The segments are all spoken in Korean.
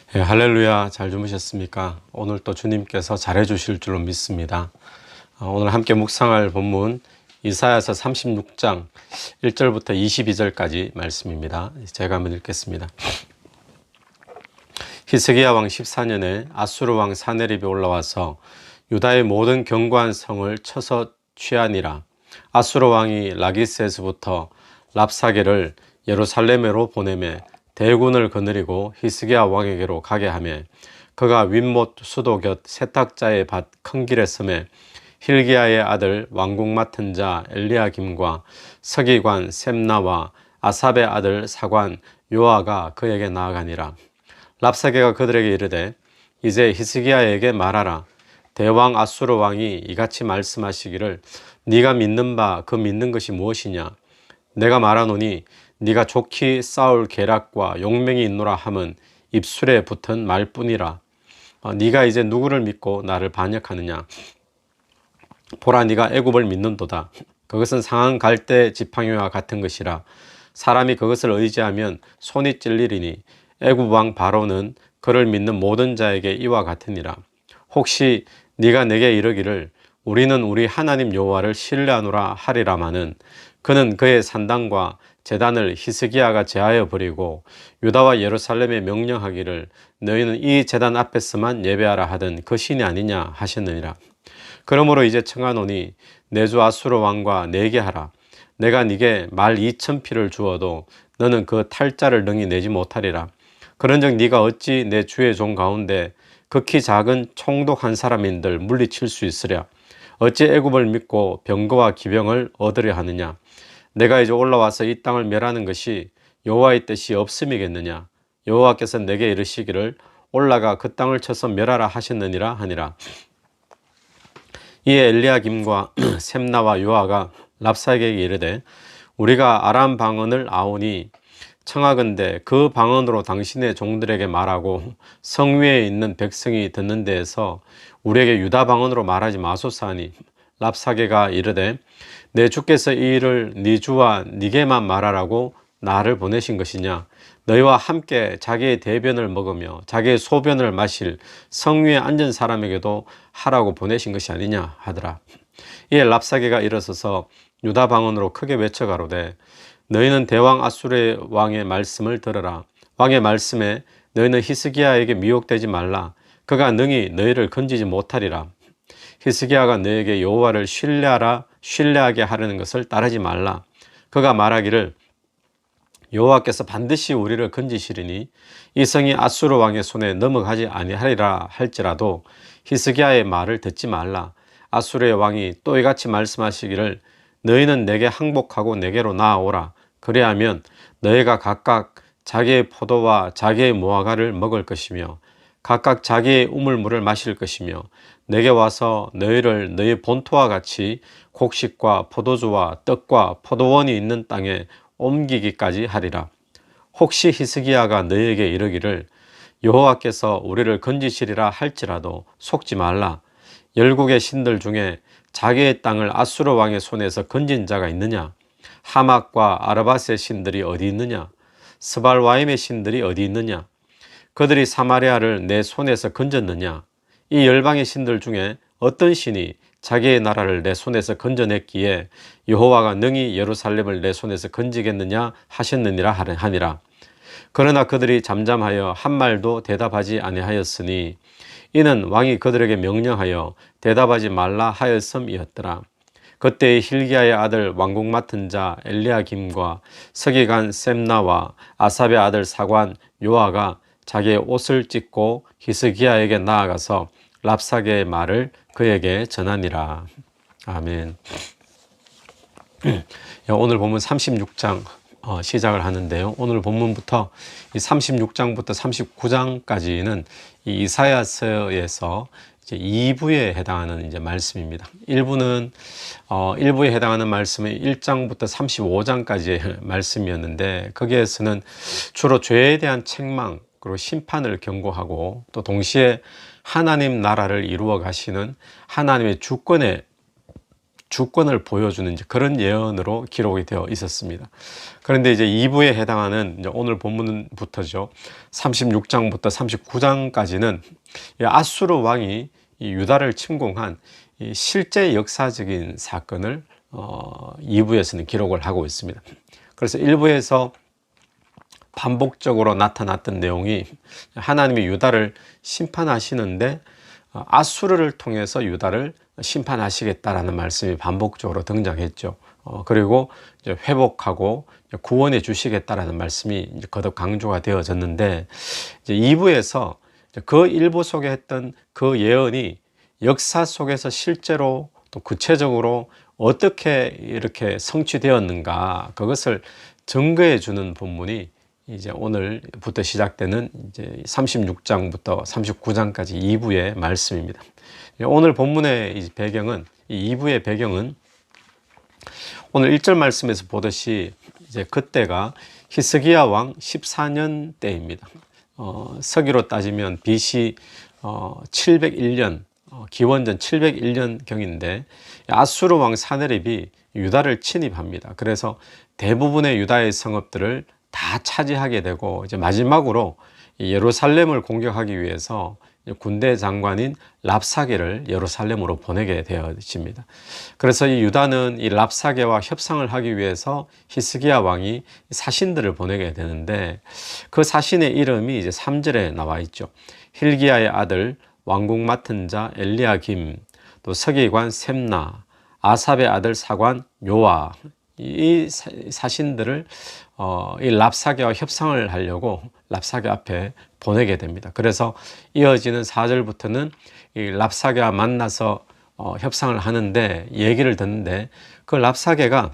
할렐루야, 잘 주무셨습니까? 오늘 또 주님께서 잘해 주실 줄로 믿습니다. 오늘 함께 묵상할 본문 이사야서 36장 1절부터 22절까지 말씀입니다. 제가 한번 읽겠습니다. 히스기야 왕 14년에 아수르 왕 사네립이 올라와서 유다의 모든 견고한 성을 쳐서 취하니라. 아수르 왕이 라기스에서부터 랍사게를 예루살렘으로 보내매 대군을 거느리고 히스기야 왕에게로 가게 하며 그가 윗못 수도 곁 세탁자의 밭 큰 길에 서매 힐기야의 아들 왕궁 맡은 자 엘리야김과 서기관 셈나와 아삽의 아들 사관 요아가 그에게 나아가니라. 랍사게가 그들에게 이르되 이제 히스기야에게 말하라. 대왕 아수르 왕이 이같이 말씀하시기를 네가 믿는 바 그 믿는 것이 무엇이냐. 내가 말하노니 네가 좋게 싸울 계략과 용맹이 있노라 함은 입술에 붙은 말뿐이라. 네가 이제 누구를 믿고 나를 반역하느냐. 보라, 네가 애굽을 믿는도다. 그것은 상한 갈대 지팡이와 같은 것이라. 사람이 그것을 의지하면 손이 찔리리니 애굽 왕 바로는 그를 믿는 모든 자에게 이와 같으니라. 혹시 네가 내게 이르기를 우리는 우리 하나님 여호와를 신뢰하노라 하리라마는 그는 그의 산당과 제단을 히스기야가 제하여 버리고 유다와 예루살렘에 명령하기를 너희는 이 제단 앞에서만 예배하라 하던 그 신이 아니냐 하셨느니라. 그러므로 이제 청하노니 내 주 아수르 왕과 내게 하라. 내가 네게 말 2000피를 주어도 너는 그 탈자를 능히 내지 못하리라. 그런즉 네가 어찌 내 주의 종 가운데 극히 작은 총독 한 사람인들 물리칠 수 있으랴. 어찌 애굽을 믿고 병거와 기병을 얻으려 하느냐. 내가 이제 올라와서 이 땅을 멸하는 것이 여호와의 뜻이 없음이겠느냐. 여호와께서 내게 이르시기를 올라가 그 땅을 쳐서 멸하라 하셨느니라 하니라. 이에 엘리야김과 셈나와 요아가 랍사게에게 이르되 우리가 아람 방언을 아오니 청하건대 그 방언으로 당신의 종들에게 말하고 성 위에 있는 백성이 듣는 데에서 우리에게 유다 방언으로 말하지 마소서 하니 랍사게가 이르되 내 주께서 이 일을 네 주와 네게만 말하라고 나를 보내신 것이냐. 너희와 함께 자기의 대변을 먹으며 자기의 소변을 마실 성 위에 앉은 사람에게도 하라고 보내신 것이 아니냐 하더라. 이에 랍사게가 일어서서 유다 방언으로 크게 외쳐가로되 너희는 대왕 아수르의 왕의 말씀을 들으라. 왕의 말씀에 너희는 히스기야에게 미혹되지 말라. 그가 능히 너희를 건지지 못하리라. 히스기야가 너에게 여호와를 신뢰하게 하려는 것을 따르지 말라. 그가 말하기를 여호와께서 반드시 우리를 건지시리니 이 성이 아수르 왕의 손에 넘어가지 아니하리라 할지라도 히스기야의 말을 듣지 말라. 아수르의 왕이 또 이같이 말씀하시기를 너희는 내게 항복하고 내게로 나아오라. 그리하면 너희가 각각 자기의 포도와 자기의 무화과를 먹을 것이며 각각 자기의 우물물을 마실 것이며 내게 와서 너희를 너희 본토와 같이 곡식과 포도주와 떡과 포도원이 있는 땅에 옮기기까지 하리라. 혹시 히스기야가 너희에게 이르기를 여호와께서 우리를 건지시리라 할지라도 속지 말라. 열국의 신들 중에 자기의 땅을 아수르 왕의 손에서 건진 자가 있느냐. 하막과 아르밧의 신들이 어디 있느냐. 스발와임의 신들이 어디 있느냐. 그들이 사마리아를 내 손에서 건졌느냐. 이 열방의 신들 중에 어떤 신이 자기의 나라를 내 손에서 건져냈기에 여호와가 능히 예루살렘을 내 손에서 건지겠느냐 하셨느니라 하니라. 그러나 그들이 잠잠하여 한 말도 대답하지 아니하였으니 이는 왕이 그들에게 명령하여 대답하지 말라 하였음이었더라. 그때 힐기야의 아들 왕궁 맡은 자 엘리야김과 서기관 셈나와 아삽의 아들 사관 요아가 자기의 옷을 찢고 히스기야에게 나아가서 랍사게의 말을 그에게 전하니라. 아멘. 오늘 본문 36장 시작을 하는데요. 오늘 본문부터 이 36장부터 39장까지는 이 이사야서에서 이제 2부에 해당하는 이제 말씀입니다. 1부는 1부에 해당하는 말씀은 1장부터 35장까지의 말씀이었는데 거기에서는 주로 죄에 대한 책망 그리고 심판을 경고하고 또 동시에 하나님 나라를 이루어 가시는 하나님의 주권에 주권을 보여주는 이제 그런 예언으로 기록이 되어 있었습니다. 그런데 이제 2부에 해당하는 이제 오늘 본문부터죠. 36장부터 39장까지는 아수르 왕이 이 유다를 침공한 이 실제 역사적인 사건을 2부에서는 기록을 하고 있습니다. 그래서 1부에서 반복적으로 나타났던 내용이 하나님이 유다를 심판하시는데 아수르를 통해서 유다를 심판하시겠다라는 말씀이 반복적으로 등장했죠. 그리고 이제 회복하고 구원해 주시겠다라는 말씀이 이제 거듭 강조가 되어졌는데, 이제 2부에서 그 일부 속에 했던 그 예언이 역사 속에서 실제로 또 구체적으로 어떻게 이렇게 성취되었는가, 그것을 증거해 주는 본문이 이제 오늘부터 시작되는 이제 36장부터 39장까지 2부의 말씀입니다. 오늘 본문의 배경은, 이 2부의 배경은 오늘 1절 말씀에서 보듯이 이제 그때가 히스기야 왕 14년 때입니다. 서기로 따지면 BC 701년, 기원전 701년 경인데 아수르 왕 사네립이 유다를 침입합니다. 그래서 대부분의 유다의 성읍들을 다 차지하게 되고, 이제 마지막으로 예루살렘을 공격하기 위해서 군대 장관인 랍사게를 예루살렘으로 보내게 되어집니다. 그래서 이 유다는 이 랍사게와 협상을 하기 위해서 히스기야 왕이 사신들을 보내게 되는데, 그 사신의 이름이 이제 3절에 나와 있죠. 힐기야의 아들 왕궁 맡은 자 엘리야김, 또 서기관 셈나, 아삽의 아들 사관 요아, 이 사신들을 이 랍사게와 협상을 하려고 랍사게 앞에 보내게 됩니다. 그래서 이어지는 4절부터는 이 랍사게와 만나서 협상을 하는데, 얘기를 듣는데 그 랍사게가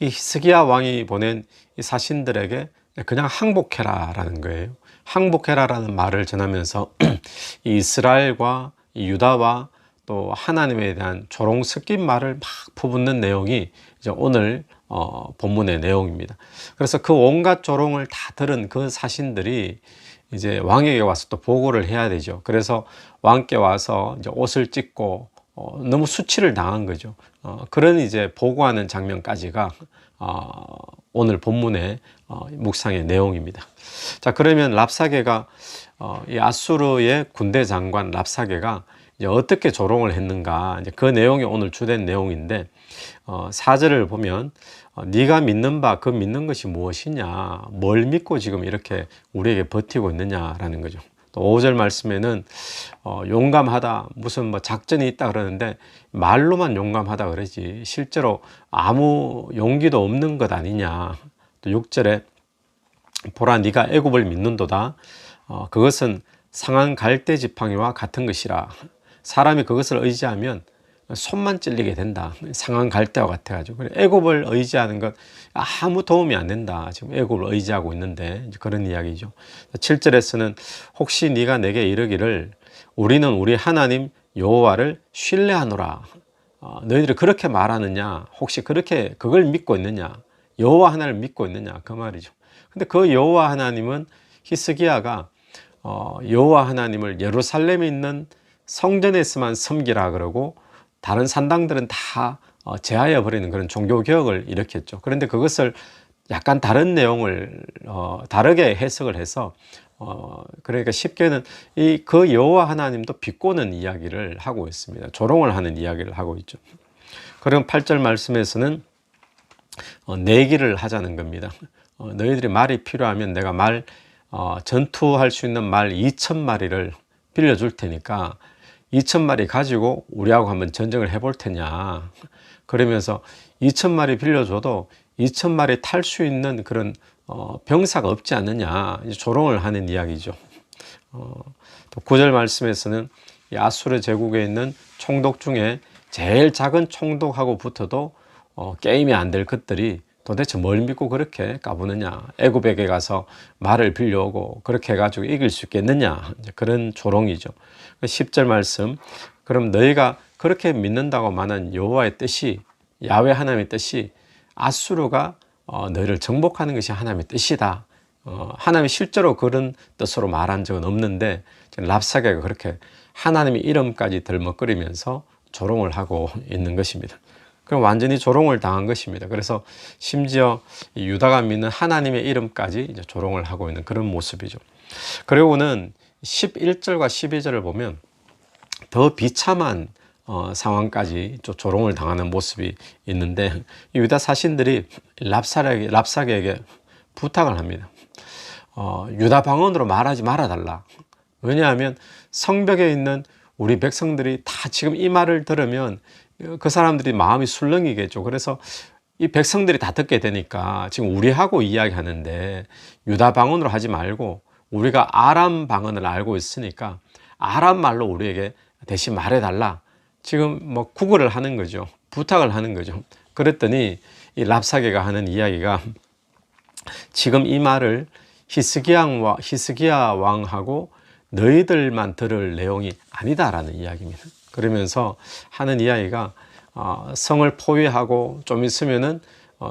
이 히스기야 왕이 보낸 이 사신들에게 그냥 항복해라 라는 거예요. 항복해라 라는 말을 전하면서 이 이스라엘과 이 유다와 또 하나님에 대한 조롱 섞인 말을 막 퍼붓는 내용이 이제 오늘 본문의 내용입니다. 그래서 그 온갖 조롱을 다 들은 그 사신들이 이제 왕에게 와서 또 보고를 해야 되죠. 그래서 왕께 와서 이제 옷을 찢고 너무 수치를 당한 거죠. 그런 이제 보고하는 장면까지가 오늘 본문의 묵상의 내용입니다. 자, 그러면 랍사게가 이 아수르의 군대 장관 랍사게가 이제 어떻게 조롱을 했는가, 이제 그 내용이 오늘 주된 내용인데, 4절을 보면 네가 믿는 바 그 믿는 것이 무엇이냐, 뭘 믿고 지금 이렇게 우리에게 버티고 있느냐라는 거죠. 또 5절 말씀에는 용감하다, 무슨 뭐 작전이 있다 그러는데 말로만 용감하다 그러지 실제로 아무 용기도 없는 것 아니냐. 또 6절에 보라 네가 애굽을 믿는도다, 그것은 상한 갈대 지팡이와 같은 것이라. 사람이 그것을 의지하면 손만 찔리게 된다. 상한 갈대와 같아가지고. 애굽을 의지하는 것 아무 도움이 안 된다. 지금 애굽을 의지하고 있는데 그런 이야기죠. 7절에서는 혹시 네가 내게 이르기를 우리는 우리 하나님 여호와를 신뢰하노라. 너희들이 그렇게 말하느냐? 혹시 그렇게 그걸 믿고 있느냐? 여호와 하나님을 믿고 있느냐? 그 말이죠. 근데 그 여호와 하나님은 히스기야가 여호와 하나님을 예루살렘에 있는 성전에서만 섬기라 그러고 다른 산당들은 다 제하여 버리는 그런 종교개혁을 일으켰죠. 그런데 그것을 약간 다른 내용을 다르게 해석을 해서 그러니까 쉽게는 그 여호와 하나님도 비꼬는 이야기를 하고 있습니다. 조롱을 하는 이야기를 하고 있죠. 그럼 8절 말씀에서는 내기를 하자는 겁니다. 너희들이 말이 필요하면 내가 전투할 수 있는 말 2,000마리를 빌려줄 테니까 2,000마리 가지고 우리하고 한번 전쟁을 해볼 테냐. 그러면서 2,000마리 빌려줘도 2,000마리 탈 수 있는 그런 병사가 없지 않느냐, 조롱을 하는 이야기죠. 또 9절 말씀에서는 이 아수르 제국에 있는 총독 중에 제일 작은 총독하고 붙어도 게임이 안 될 것들이 도대체 뭘 믿고 그렇게 까부느냐, 애굽에게 가서 말을 빌려오고 그렇게 해가지고 이길 수 있겠느냐, 그런 조롱이죠. 10절 말씀, 그럼 너희가 그렇게 믿는다고 말하는 여호와의 뜻이, 야훼 하나님의 뜻이 아수르가 너희를 정복하는 것이 하나님의 뜻이다. 하나님이 실제로 그런 뜻으로 말한 적은 없는데 랍사게가 그렇게 하나님의 이름까지 덜먹거리면서 조롱을 하고 있는 것입니다. 그럼 완전히 조롱을 당한 것입니다. 그래서 심지어 유다가 믿는 하나님의 이름까지 이제 조롱을 하고 있는 그런 모습이죠. 그리고는 11절과 12절을 보면 더 비참한 상황까지 조롱을 당하는 모습이 있는데, 유다 사신들이 랍사게에게 부탁을 합니다. 유다 방언으로 말하지 말아달라. 왜냐하면 성벽에 있는 우리 백성들이 다 지금 이 말을 들으면 그 사람들이 마음이 술렁이겠죠. 그래서 이 백성들이 다 듣게 되니까 지금 우리하고 이야기하는데 유다 방언으로 하지 말고 우리가 아람 방언을 알고 있으니까 아람 말로 우리에게 대신 말해달라. 지금 뭐 구걸을 하는 거죠. 부탁을 하는 거죠. 그랬더니 이 랍사게가 하는 이야기가 지금 이 말을 히스기야 왕하고 너희들만 들을 내용이 아니다라는 이야기입니다. 그러면서 하는 이야기가 성을 포위하고 좀 있으면은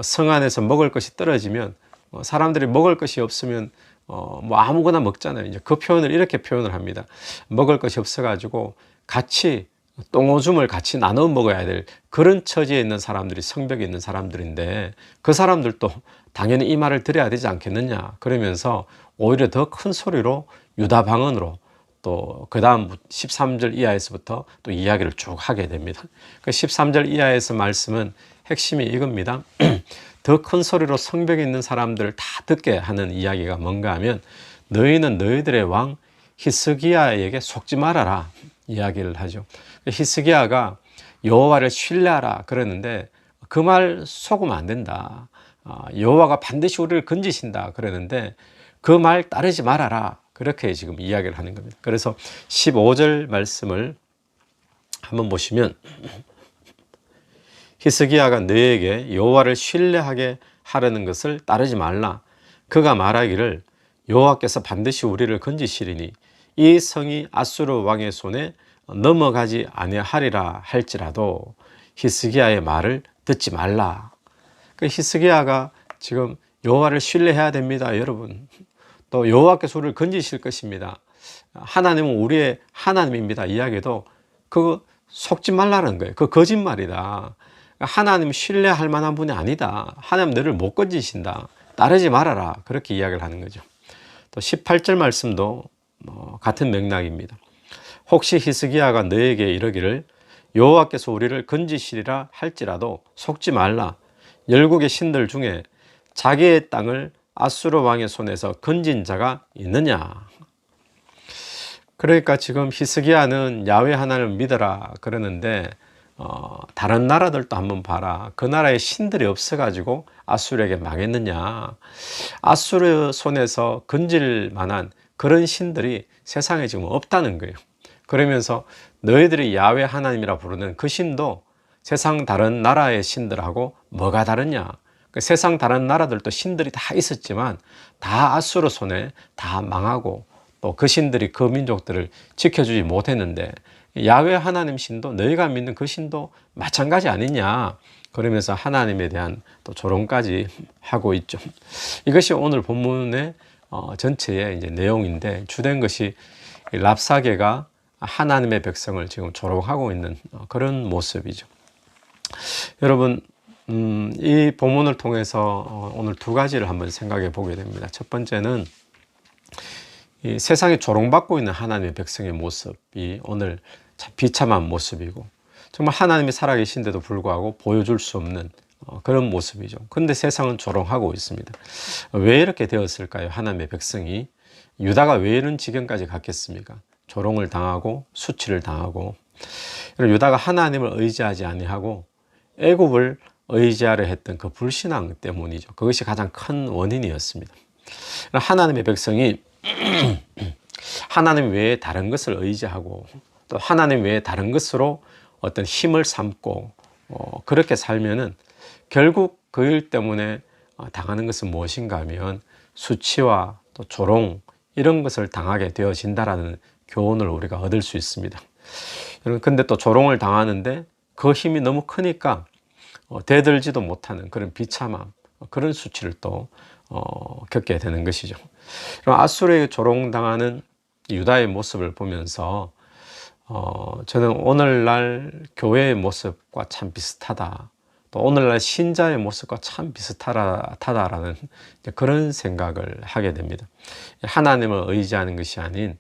성 안에서 먹을 것이 떨어지면 사람들이 먹을 것이 없으면 뭐 아무거나 먹잖아요. 이제 그 표현을 이렇게 표현을 합니다. 먹을 것이 없어가지고 같이 똥오줌을 같이 나눠 먹어야 될 그런 처지에 있는 사람들이 성벽에 있는 사람들인데 그 사람들도 당연히 이 말을 들어야 되지 않겠느냐. 그러면서 오히려 더 큰 소리로 유다 방언으로 또 그 다음 13절 이하에서부터 또 이야기를 쭉 하게 됩니다. 그 13절 이하에서 말씀은 핵심이 이겁니다. 더 큰 소리로 성벽에 있는 사람들을 다 듣게 하는 이야기가 뭔가 하면 너희는 너희들의 왕 히스기야에게 속지 말아라 이야기를 하죠. 히스기야가 여호와를 신뢰하라 그러는데 그 말 속으면 안 된다. 여호와가 반드시 우리를 건지신다 그러는데 그 말 따르지 말아라. 그렇게 지금 이야기를 하는 겁니다. 그래서 15절 말씀을 한번 보시면 히스기야가 너에게 여호와를 신뢰하게 하려는 것을 따르지 말라. 그가 말하기를 여호와께서 반드시 우리를 건지시리니 이 성이 아수르 왕의 손에 넘어가지 아니하리라 할지라도 히스기야의 말을 듣지 말라. 그 히스기야가 지금 여호와를 신뢰해야 됩니다, 여러분. 또 여호와께서 우리를 건지실 것입니다. 하나님은 우리의 하나님입니다. 이야기도 그거 속지 말라는 거예요. 그 거짓말이다. 하나님 신뢰할 만한 분이 아니다. 하나님 너를 못 건지신다. 따르지 말아라. 그렇게 이야기를 하는 거죠. 또 18절 말씀도 같은 맥락입니다. 혹시 히스기야가 너에게 이르기를 여호와께서 우리를 건지시리라 할지라도 속지 말라. 열국의 신들 중에 자기의 땅을 아수르 왕의 손에서 건진 자가 있느냐. 그러니까 지금 히스기야는 야훼 하나님을 믿어라 그러는데 다른 나라들도 한번 봐라. 그 나라에 신들이 없어가지고 아수르에게 망했느냐. 아수르 손에서 건질 만한 그런 신들이 세상에 지금 없다는 거예요. 그러면서 너희들이 야훼 하나님이라 부르는 그 신도 세상 다른 나라의 신들하고 뭐가 다르냐. 세상 다른 나라들도 신들이 다 있었지만 다 아수르 손에 다 망하고 또 그 신들이 그 민족들을 지켜주지 못했는데 야훼 하나님 신도 너희가 믿는 그 신도 마찬가지 아니냐. 그러면서 하나님에 대한 또 조롱까지 하고 있죠. 이것이 오늘 본문의 전체의 이제 내용인데 주된 것이 랍사게가 하나님의 백성을 지금 조롱하고 있는 그런 모습이죠. 여러분, 이 본문을 통해서 오늘 두 가지를 한번 생각해 보게 됩니다. 첫 번째는 이 세상에 조롱받고 있는 하나님의 백성의 모습이 오늘 참 비참한 모습이고 정말 하나님이 살아계신데도 불구하고 보여줄 수 없는 그런 모습이죠. 그런데 세상은 조롱하고 있습니다. 왜 이렇게 되었을까요? 하나님의 백성이 유다가 왜 이런 지경까지 갔겠습니까? 조롱을 당하고 수치를 당하고 유다가 하나님을 의지하지 아니하고 애굽을 의지하려 했던 그 불신앙 때문이죠. 그것이 가장 큰 원인이었습니다. 하나님의 백성이 하나님 외에 다른 것을 의지하고 또 하나님 외에 다른 것으로 어떤 힘을 삼고 그렇게 살면은 결국 그 일 때문에 당하는 것은 무엇인가 하면 수치와 또 조롱 이런 것을 당하게 되어진다라는 교훈을 우리가 얻을 수 있습니다. 근데 또 조롱을 당하는데 그 힘이 너무 크니까 대들지도 못하는 그런 비참함, 그런 수치를 또 겪게 되는 것이죠. 그럼 아수르에게 조롱당하는 유다의 모습을 보면서 저는 오늘날 교회의 모습과 참 비슷하다. 또 오늘날 신자의 모습과 참 비슷하다라는 그런 생각을 하게 됩니다. 하나님을 의지하는 것이 아닌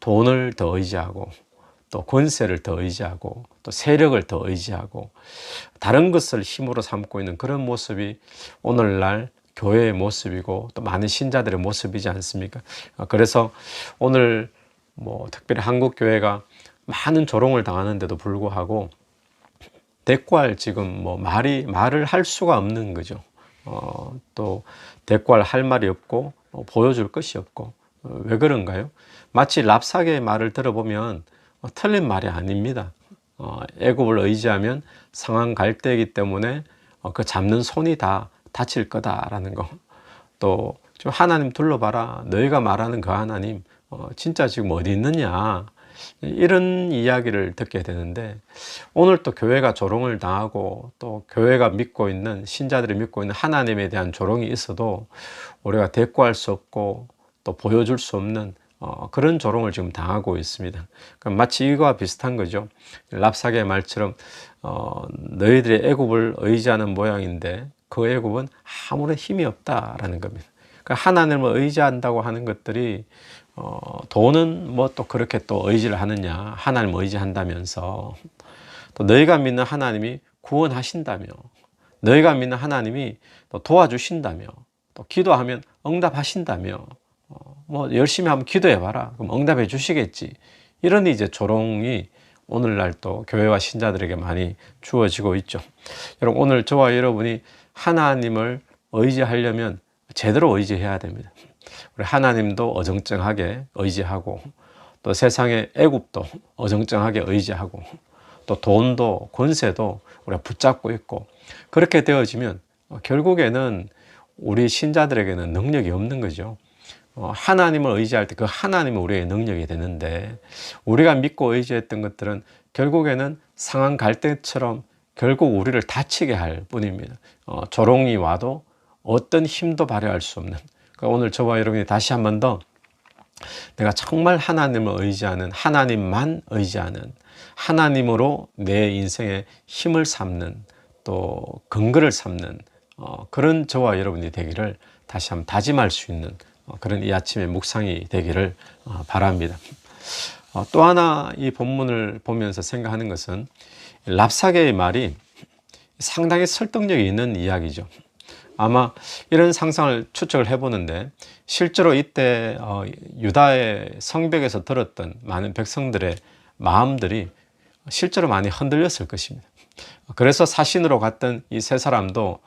돈을 더 의지하고 또 권세를 더 의지하고 또 세력을 더 의지하고 다른 것을 힘으로 삼고 있는 그런 모습이 오늘날 교회의 모습이고 또 많은 신자들의 모습이지 않습니까? 그래서 오늘 특별히 한국 교회가 많은 조롱을 당하는데도 불구하고 대꾸할 지금 말을 할 수가 없는 거죠. 또 대꾸할 할 말이 없고 보여줄 것이 없고 왜 그런가요? 마치 랍사게의 말을 들어보면 틀린 말이 아닙니다. 애굽을 의지하면 상한 갈대이기 때문에 그 잡는 손이 다 다칠 거다라는 거. 또 좀 하나님 둘러봐라. 너희가 말하는 그 하나님 진짜 지금 어디 있느냐. 이런 이야기를 듣게 되는데 오늘 또 교회가 조롱을 당하고 또 교회가 믿고 있는 신자들이 믿고 있는 하나님에 대한 조롱이 있어도 우리가 대꾸할 수 없고 또 보여줄 수 없는 그런 조롱을 지금 당하고 있습니다. 마치 이거와 비슷한 거죠. 랍사게의 말처럼 너희들이 애굽을 의지하는 모양인데 그 애굽은 아무런 힘이 없다라는 겁니다. 그러니까 하나님을 의지한다고 하는 것들이 돈은 또 그렇게 또 의지를 하느냐, 하나님을 의지한다면서 또 너희가 믿는 하나님이 구원하신다며, 너희가 믿는 하나님이 또 도와주신다며, 또 기도하면 응답하신다며, 열심히 한번 기도해봐라. 그럼 응답해 주시겠지. 이런 이제 조롱이 오늘날 또 교회와 신자들에게 많이 주어지고 있죠. 여러분, 오늘 저와 여러분이 하나님을 의지하려면 제대로 의지해야 됩니다. 우리 하나님도 어정쩡하게 의지하고 또 세상의 애굽도 어정쩡하게 의지하고 또 돈도 권세도 우리가 붙잡고 있고 그렇게 되어지면 결국에는 우리 신자들에게는 능력이 없는 거죠. 하나님을 의지할 때 그 하나님은 우리의 능력이 되는데 우리가 믿고 의지했던 것들은 결국에는 상한 갈대처럼 결국 우리를 다치게 할 뿐입니다. 조롱이 와도 어떤 힘도 발휘할 수 없는. 그러니까 오늘 저와 여러분이 다시 한 번 더 내가 정말 하나님을 의지하는, 하나님만 의지하는, 하나님으로 내 인생에 힘을 삼는 또 근거를 삼는 그런 저와 여러분이 되기를 다시 한번 다짐할 수 있는 그런 이 아침의 묵상이 되기를 바랍니다. 또 하나 이 본문을 보면서 생각하는 것은 랍사게의 말이 상당히 설득력이 있는 이야기죠. 아마 이런 상상을 추측을 해보는데 실제로 이때 유다의 성벽에서 들었던 많은 백성들의 마음들이 실제로 많이 흔들렸을 것입니다. 그래서 사신으로 갔던 이 세 사람도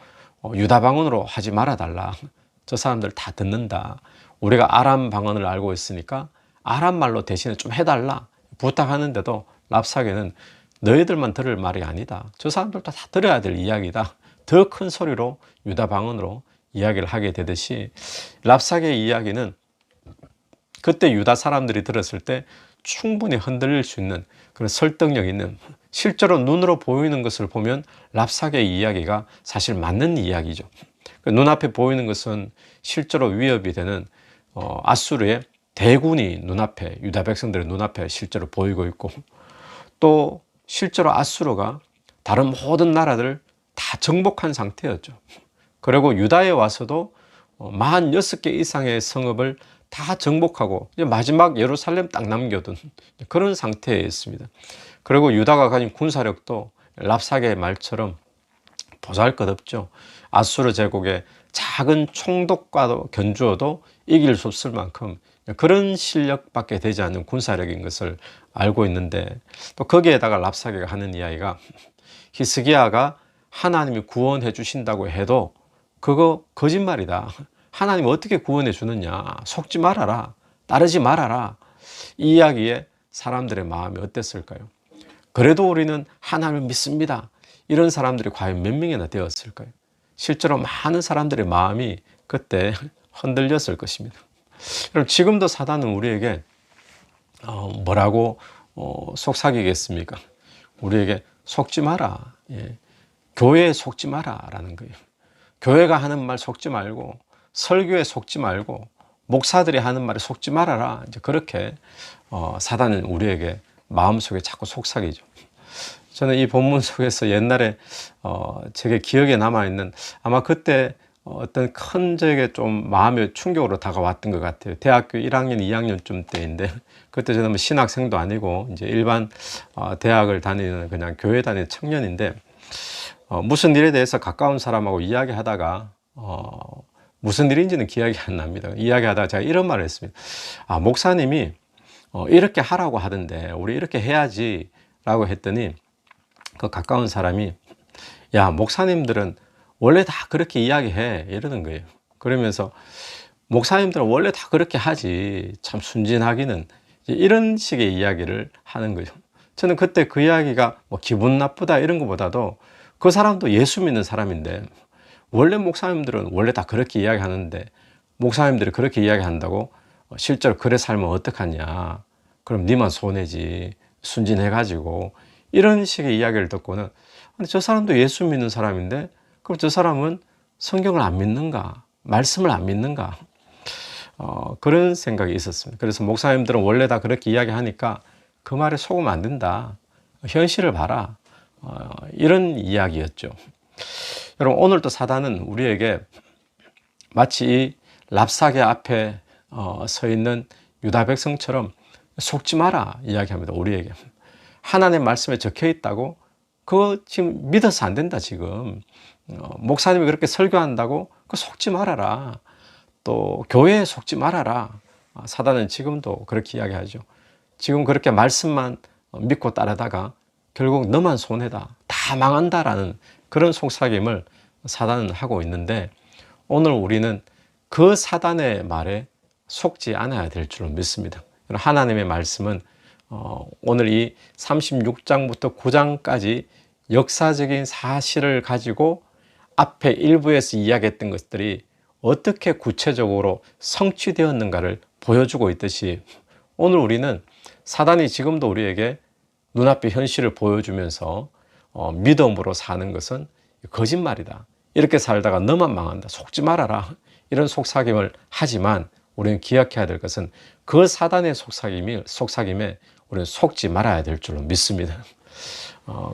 유다 방언으로 하지 말아달라. 저 사람들 다 듣는다. 우리가 아람 방언을 알고 있으니까 아람 말로 대신에 좀 해달라 부탁하는데도 랍사게는 너희들만 들을 말이 아니다. 저 사람들도 다 들어야 될 이야기다. 더 큰 소리로 유다 방언으로 이야기를 하게 되듯이 랍사게의 이야기는 그때 유다 사람들이 들었을 때 충분히 흔들릴 수 있는 그런 설득력 있는 실제로 눈으로 보이는 것을 보면 랍사게의 이야기가 사실 맞는 이야기죠. 눈앞에 보이는 것은 실제로 위협이 되는 아수르의 대군이 눈앞에 유다 백성들의 눈앞에 실제로 보이고 있고 또 실제로 아수르가 다른 모든 나라들을 다 정복한 상태였죠. 그리고 유다에 와서도 46개 이상의 성읍을 다 정복하고 이제 마지막 예루살렘 딱 남겨둔 그런 상태에 있습니다. 그리고 유다가 가진 군사력도 랍사게의 말처럼 보잘것없죠. 아수르 제국의 작은 총독과도 견주어도 이길 수 없을 만큼 그런 실력밖에 되지 않는 군사력인 것을 알고 있는데 또 거기에다가 랍사게가 하는 이야기가 히스기야가 하나님이 구원해 주신다고 해도 그거 거짓말이다. 하나님 어떻게 구원해 주느냐. 속지 말아라. 따르지 말아라. 이 이야기에 사람들의 마음이 어땠을까요? 그래도 우리는 하나님을 믿습니다. 이런 사람들이 과연 몇 명이나 되었을까요? 실제로 많은 사람들의 마음이 그때 흔들렸을 것입니다. 여러분, 지금도 사단은 우리에게 뭐라고 속삭이겠습니까? 우리에게 속지 마라. 예. 교회에 속지 마라 라는 거예요. 교회가 하는 말 속지 말고 설교에 속지 말고 목사들이 하는 말에 속지 말아라. 이제 그렇게 사단은 우리에게 마음속에 자꾸 속삭이죠. 저는 이 본문 속에서 옛날에 제게 기억에 남아있는, 아마 그때 어떤 큰 저에게 좀 마음의 충격으로 다가왔던 것 같아요. 대학교 1학년, 2학년쯤 때인데, 그때 저는 뭐 신학생도 아니고 이제 일반 대학을 다니는 그냥 교회 다니는 청년인데, 무슨 일에 대해서 가까운 사람하고 이야기하다가 무슨 일인지는 기억이 안 납니다. 이야기하다가 제가 이런 말을 했습니다. 목사님이 이렇게 하라고 하던데 우리 이렇게 해야지 라고 했더니, 그 가까운 사람이 야, 목사님들은 원래 다 그렇게 이야기해 이러는 거예요. 그러면서 목사님들은 원래 다 그렇게 하지, 참 순진하기는, 이런 식의 이야기를 하는 거죠. 저는 그때 그 이야기가 뭐 기분 나쁘다 이런 것보다도 그 사람도 예수 믿는 사람인데, 원래 목사님들은 원래 다 그렇게 이야기하는데 목사님들이 그렇게 이야기한다고 실제로 그래 살면 어떡하냐, 그럼 니만 손해지, 순진해가지고, 이런 식의 이야기를 듣고는 아니, 저 사람도 예수 믿는 사람인데 그럼 저 사람은 성경을 안 믿는가, 말씀을 안 믿는가, 그런 생각이 있었습니다. 그래서 목사님들은 원래 다 그렇게 이야기하니까 그 말에 속으면 안 된다, 현실을 봐라, 이런 이야기였죠. 여러분, 오늘도 사단은 우리에게 마치 이 랍사게 앞에 서 있는 유다 백성처럼 속지 마라 이야기합니다. 우리에게 하나님의 말씀에 적혀 있다고 그거 지금 믿어서 안 된다. 지금 목사님이 그렇게 설교한다고 그거 속지 말아라, 또 교회에 속지 말아라. 사단은 지금도 그렇게 이야기하죠. 지금 그렇게 말씀만 믿고 따르다가 결국 너만 손해다, 다 망한다라는 그런 속삭임을 사단은 하고 있는데, 오늘 우리는 그 사단의 말에 속지 않아야 될 줄로 믿습니다. 하나님의 말씀은 오늘 이 36장부터 9장까지 역사적인 사실을 가지고 앞에 일부에서 이야기했던 것들이 어떻게 구체적으로 성취되었는가를 보여주고 있듯이, 오늘 우리는 사단이 지금도 우리에게 눈앞의 현실을 보여주면서 믿음으로 사는 것은 거짓말이다, 이렇게 살다가 너만 망한다, 속지 말아라, 이런 속삭임을 하지만 우리는 기억해야 될 것은 그 사단의 속삭임에 우리는 속지 말아야 될 줄로 믿습니다.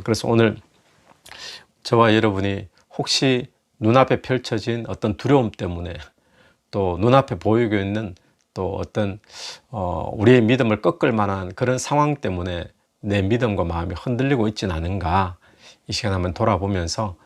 그래서 오늘 저와 여러분이 혹시 눈앞에 펼쳐진 어떤 두려움 때문에, 또 눈앞에 보이고 있는 또 어떤 우리의 믿음을 꺾을 만한 그런 상황 때문에 내 믿음과 마음이 흔들리고 있지는 않은가, 이 시간 한번 돌아보면서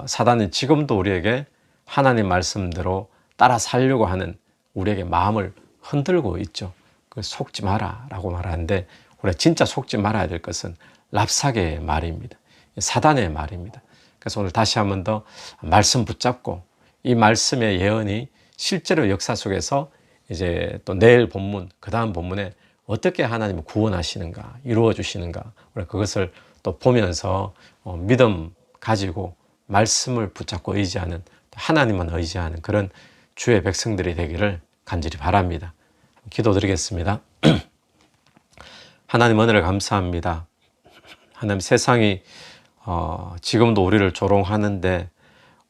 사단은 지금도 우리에게 하나님 말씀대로 따라 살려고 하는 우리에게 마음을 흔들고 있죠. 속지 마라 라고 말하는데, 우리가 진짜 속지 말아야 될 것은 랍사게의 말입니다. 사단의 말입니다. 그래서 오늘 다시 한번 더 말씀 붙잡고, 이 말씀의 예언이 실제로 역사 속에서 이제 또 내일 본문, 그 다음 본문에 어떻게 하나님은 구원하시는가, 이루어 주시는가, 우리 그것을 또 보면서 믿음 가지고 말씀을 붙잡고 의지하는, 하나님만 의지하는 그런 주의 백성들이 되기를 간절히 바랍니다. 기도드리겠습니다. 하나님, 은혜를 감사합니다. 하나님, 세상이 지금도 우리를 조롱하는데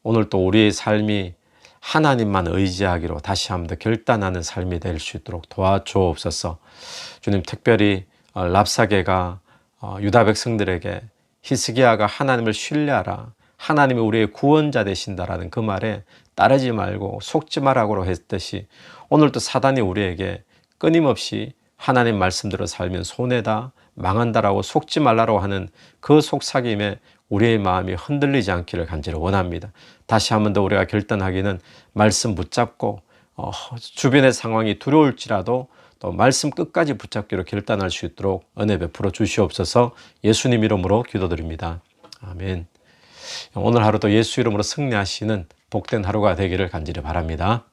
오늘 또 우리의 삶이 하나님만 의지하기로 다시 한번 더 결단하는 삶이 될 수 있도록 도와주옵소서. 주님, 특별히 랍사게가 유다 백성들에게 히스기야가 하나님을 신뢰하라, 하나님이 우리의 구원자 되신다라는 그 말에 따르지 말고 속지 말라고 했듯이, 오늘도 사단이 우리에게 끊임없이 하나님 말씀대로 살면 손해다, 망한다라고 속지 말라고 하는 그 속삭임에 우리의 마음이 흔들리지 않기를 간절히 원합니다. 다시 한번 더 우리가 결단하기는 말씀 붙잡고 주변의 상황이 두려울지라도 또 말씀 끝까지 붙잡기로 결단할 수 있도록 은혜 베풀어 주시옵소서. 예수님 이름으로 기도드립니다. 아멘. 오늘 하루도 예수 이름으로 승리하시는 복된 하루가 되기를 간절히 바랍니다.